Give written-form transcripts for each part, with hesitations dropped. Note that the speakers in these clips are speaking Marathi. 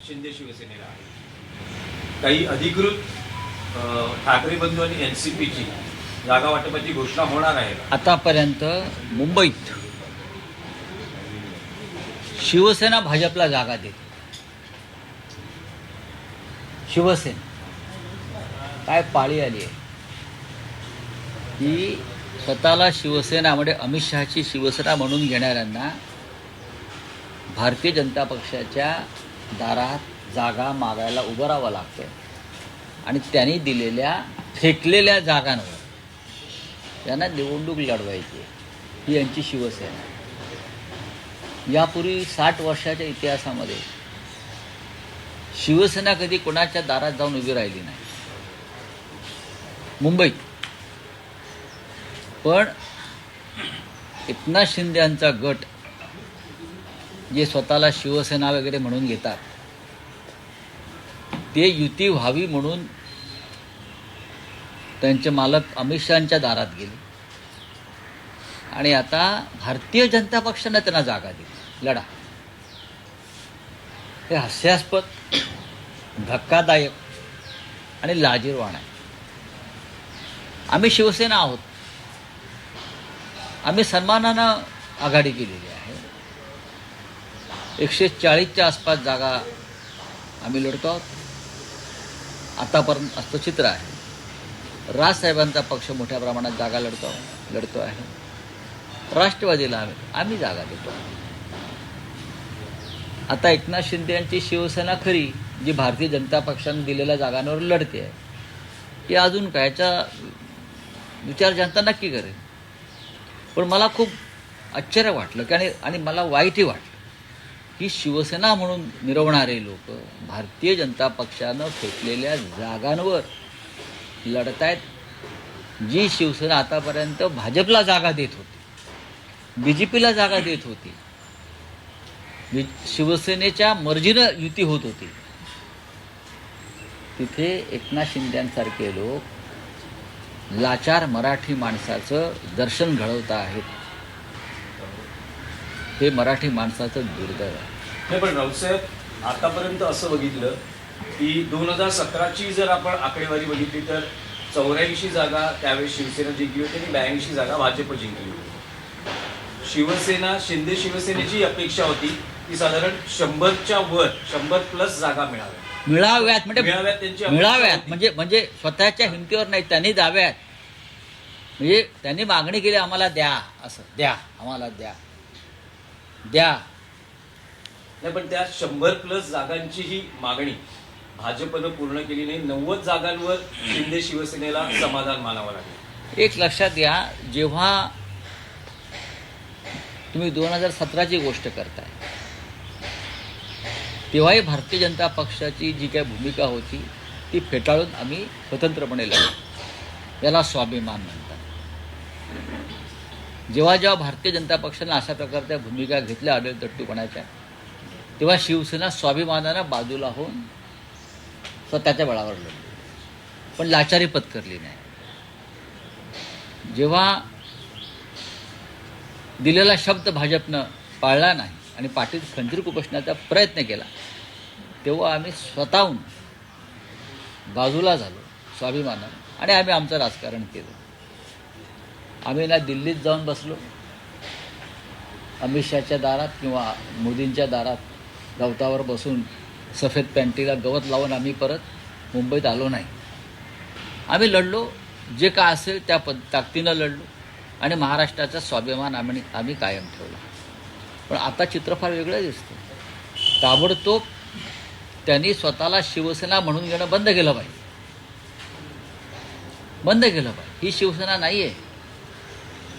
शिंदे शिवसेनेला आहे. काही अधिकृत ठाकरे बंधू आणि एनसीपीची जागा वाटपाची घोषणा होणार आहे. आतापर्यंत मुंबईत शिवसेना भाजपला जागा देते. शिवसेना काय पाळी आली आहे की स्वतःला शिवसेना म्हणजे अमित शहाची शिवसेना म्हणून घेणाऱ्यांना भारतीय जनता पक्षाच्या दारात जागा मागायला उभं राहावं लागतं आणि त्यांनी दिलेल्या फेकलेल्या जागांवर त्यांना निवडणूक लढवायची. ही यांची शिवसेना. यापूर्वी 60 वर्षाच्या इतिहासामध्ये शिवसेना कधी कोणाच्या दारात जाऊन उभी राहिली नाही मुंबईत. पण एकनाथ शिंदे यांचा गट जे स्वतःला शिवसेना वगैरे म्हणून घेतात ते युती व्हावी म्हणून त्यांचे मालक अमित शहांच्या दारात गेले आणि आता भारतीय जनता पक्षाने त्यांना जागा दिली. लढा. हे हास्यास्पद, धक्कादायक आणि लाजिरवाणं आहे. आम्ही शिवसेना आहोत. आम्ही सन्मानानं आघाडी केलेली आहे. 140च्या आसपास जागा आम्ही लढतो आहोत. आतापर्यंत असं चित्र आहे. राजसाहेबांचा पक्ष मोठ्या प्रमाणात जागा लढतो आहे. राष्ट्रवादीला आम्ही जागा देतो. आता एकनाथ शिंदे यांची शिवसेना खरी जी भारतीय जनता पक्षाने दिलेल्या जागांवर लढते आहे की अजून काय याचा विचार जनता नक्की करेल. पण मला खूप आश्चर्य वाटलं की आणि मला वाईटही वाटलं की शिवसेना म्हणून मिरवणारे लोक भारतीय जनता पक्षानं फेकलेल्या जागांवर लढतायत. जी शिवसेना आतापर्यंत भाजपला जागा देत होती, BJPला जागा देत होती, शिवसेनेच्या मर्जीनं युती होत होती, तिथे एकनाथ शिंदेसारखे लोक लाचार मराठी माणसाचं दर्शन घडवत आहेत. हे मराठी माणसाचं दुर्दैव आहे. नाही पण राऊतसाहेब, आतापर्यंत असं बघितलं की 2017ची जर आपण आकडेवारी बघितली तर 84 जागा त्यावेळेस शिवसेना जिंकली होती आणि 82 जागा भाजप जिंकली होती. शिवसेना शिंदे शिवसेनेची अपेक्षा होती की साधारण 100च्या वर 100+ जागा मिळाव्यात म्हणजे स्वतःच्या हिमतीवर नाही, त्यांनी द्याव्यात. म्हणजे त्यांनी मागणी केली, आम्हाला द्या, असं द्या, आम्हाला द्या. नाही पण त्या 100+ जागांची ही मागणी भाजपनं पूर्ण केली नाही. 90 जागांवर शिंदे शिवसेनेला समाधान मानावं लागलं. एक लक्षात घ्या, जेव्हा तुम्ही 2017ची गोष्ट करताय तेव्हाही भारतीय जनता पक्षाची जी काही भूमिका होती ती फेटाळून आम्ही स्वतंत्रपणे लढलो. याला स्वाभिमान म्हणतात. जेव्हा भारतीय जनता पक्षाने अशा प्रकारच्या भूमिका घेतल्या आढळतट्टूपणाच्या, तेव्हा शिवसेना स्वाभिमानानं बाजूला होऊन स्वतःच्या बळावर लढली, पण लाचारी पत्करली नाही. जेव्हा दिलेला शब्द भाजपनं पाळला नाही आणि पाठीत खंजीर खुपसण्याचा प्रयत्न केला, तेव्हा आम्ही स्वतःहून बाजूला झालो स्वाभिमानानं आणि आम्ही आमचं राजकारण केलं. आम्ही ना दिल्लीत जाऊन बसलो अमित शहाच्या दारात किंवा मोदींच्या दारात गवतावर बसून सफेद पॅन्टीला गवत लावून आम्ही परत मुंबईत आलो नाही. आम्ही लढलो, जे काय असेल त्या ताकदीनं लढलो आणि महाराष्ट्राचा स्वाभिमान आम्ही कायम ठेवला. पण आता चित्र फार वेगळं दिसतं. ताबडतोब त्यांनी स्वतःला शिवसेना म्हणून घेणं बंद केलं पाहिजे. ही शिवसेना नाही आहे.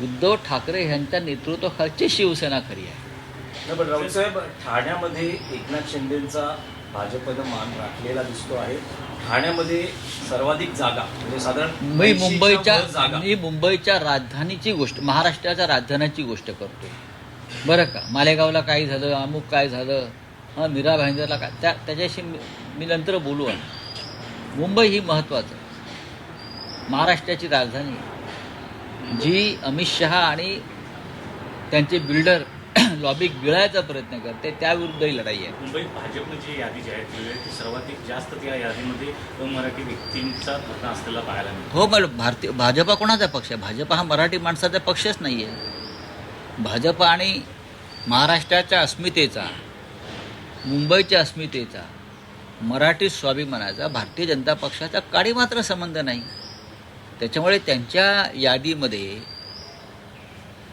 उद्धव ठाकरे यांच्या नेतृत्वाखालची शिवसेना खरी आहे. पण राऊतसाहेब, ठाण्यामध्ये एकनाथ शिंदेंचा भाजपनं मान राखलेला दिसतो आहे. ठाण्यामध्ये सर्वाधिक जागा म्हणजे साधारण मी मुंबईच्या राजधानीची गोष्ट, महाराष्ट्राच्या राजधानीची गोष्ट करतो बरं का. मालेगावला काय झालं, अमुक काय झालं, मीरा भाईंदरला काय, त्याच्याशी मी नंतर बोलू. मुंबई ही महत्त्वाचं, महाराष्ट्राची राजधानी जी अमित शहा आणि त्यांचे बिल्डर लॉबी गिळायचा प्रयत्न करते त्याविरुद्ध ही लढाई आहे. मुंबईत भाजपने जी यादी जाहीर केली आहे ती सर्वाधिक जास्त त्या यादीमध्ये मराठी व्यक्तींचा घटना असलेला पाहायला मिळतो. हो, पण भाजपा कोणाचा पक्ष आहे? भाजपा हा मराठी माणसाचा पक्षच नाही आहे. भाजप आणि महाराष्ट्राच्या अस्मितेचा, मुंबईच्या अस्मितेचा, मराठी स्वाभिमानाचा भारतीय जनता पक्षाचा काही मात्र संबंध नाही. त्याच्यामुळे त्यांच्या यादीमध्ये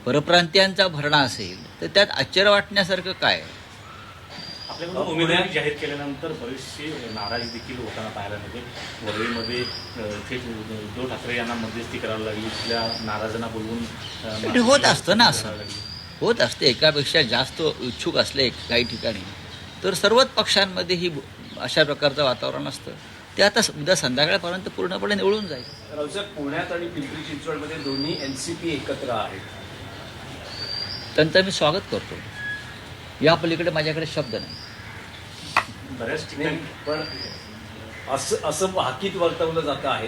परप्रांतीयांचा भरणा असेल तर त्यात आश्चर्य वाटण्यासारखं काय? आपल्याकडून उमेदवारी जाहीर केल्यानंतर बरीचशी नाराजी देखील होताना पाहायला मिळते. वरळीमध्ये थेट उद्धव ठाकरे यांना मध्यस्थी करावी लागली, तिथल्या नाराजांना बोलवून ते होत असतं ना, असं होत असते. एकापेक्षा जास्त इच्छुक असले काही ठिकाणी तर सर्वच पक्षांमध्ये ही अशा प्रकारचं वातावरण असतं. ते आता उद्या संध्याकाळपर्यंत पूर्णपणे निवळून जाईल. रावसाहेब, पुण्यात आणि पिंपरी चिंचवडमध्ये दोन्ही एनसीपी एकत्र आहेत. त्यांचं मी स्वागत करतो. या पलीकडे माझ्याकडे शब्द नाही. बऱ्याच नाही, ठिकाणी पण असं हाकीत वर्तवलं जातं आहे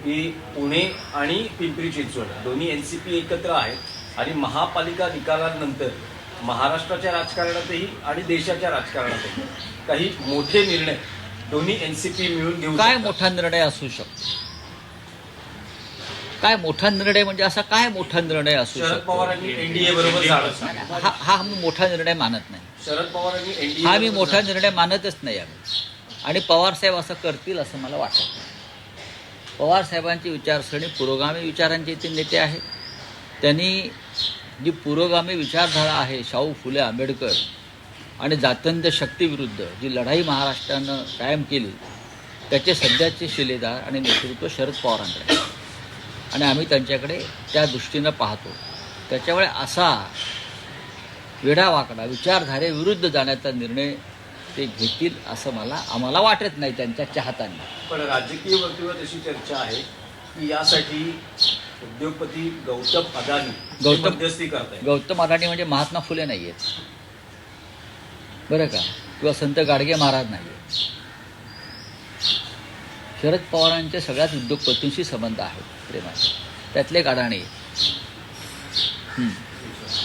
की पुणे आणि पिंपरी चिंचवड दोन्ही एनसीपी एकत्र आहेत आणि महापालिका निकालानंतर महाराष्ट्राच्या राजकारणातही आणि देशाच्या राजकारणातही काही मोठे निर्णय दोन्ही एनसीपी मिळून घेऊ काय शकतात. मोठा निर्णय असू शकतो? काय मोठा निर्णय म्हणजे असा काय मोठा निर्णय असू शरद शकतो? पवारांनी एनडीए बरोबर जाणं. हा मी मोठा निर्णय मानत नाही. शरद पवारांनी एनडीए हा मी मोठा निर्णय मानतच नाही आहे. आणि पवारसाहेब असं करतील असं मला वाटत नाही. पवारसाहेबांची विचारसरणी पुरोगामी विचारांचे ते नेते आहेत. त्यांनी जी पुरोगामी विचारधारा आहे, शाहू फुले आंबेडकर आणि जात्यंत शक्तीविरुद्ध जी लढाई महाराष्ट्रानं कायम केली, त्याचे सध्याचे शिलेदार आणि नेतृत्व शरद पवारांकडे आहे. आणि आम्ही त्यांच्याकडे त्या दृष्टीनं पाहतो. त्याच्यामुळे असा वेडावाकडा विचारधारेविरुद्ध जाण्याचा निर्णय ते घेतील असं आम्हाला वाटत नाही त्यांच्या चाहत्यांना. पण राजकीय वर्तुळात अशी चर्चा आहे की यासाठी उद्योगपती गौतम अदानी मध्यस्थी करतायत. गौतम अदानी म्हणजे महात्मा फुले नाही आहेत, बरं का, किंवा संत गाडगे महाराज नाही आहेत. शरद पवारांचे सगळ्याच उद्योगपतींशी संबंध आहेत प्रेमाचे, त्यातले एक अडाणी.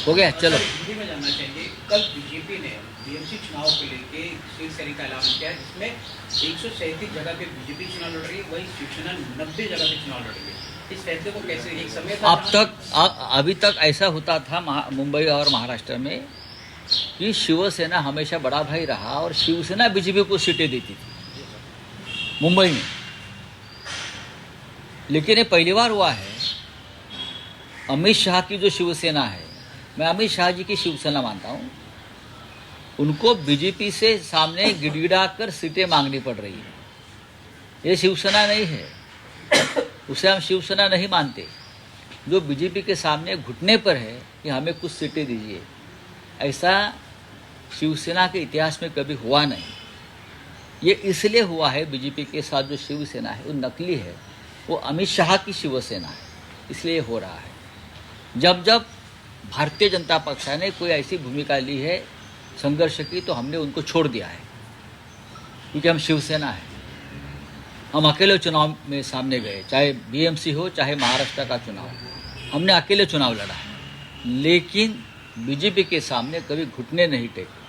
हो गया, चलो. हिंदी में जानना चाहिए, कल बीजेपी ने बीएमसी चुनाव को लेके शिवसेना का ऐलान किया, जिसमें 137 जगह पे बीजेपी चुनाव लड़ रही है, वही शिवसेना 90 जगह पे चुनाव लड़ रही है. इस फैसले को कैसे, एक समय था अभी तक ऐसा होता था मुंबई और महाराष्ट्र में कि शिवसेना हमेशा बड़ा भाई रहा और शिवसेना बीजेपी को सीटें देती थी मुंबई में. लेकिन ये पहली बार हुआ है. अमित शाह की जो शिवसेना है, मैं अमित शाह जी की शिवसेना मानता हूँ, उनको बीजेपी से सामने गिड़गिड़ा कर सीटें मांगनी पड़ रही है. ये शिवसेना नहीं है, उसे हम शिवसेना नहीं मानते. जो बीजेपी के सामने घुटने पर है कि हमें कुछ सीटें दीजिए, ऐसा शिवसेना के इतिहास में कभी हुआ नहीं. ये इसलिए हुआ है, बीजेपी के साथ जो शिवसेना है वो नकली है, वो अमित शाह की शिवसेना है, इसलिए हो रहा है. जब जब भारतीय जनता पक्षा ने कोई ऐसी भूमिका ली है संघर्ष की, तो हमने उनको छोड़ दिया है, क्योंकि हम शिवसेना है. हम अकेले चुनाव में सामने गए, चाहे बीएमसी हो चाहे महाराष्ट्र का चुनाव, हमने अकेले चुनाव लड़ा है, लेकिन बीजेपी के सामने कभी घुटने नहीं टेके.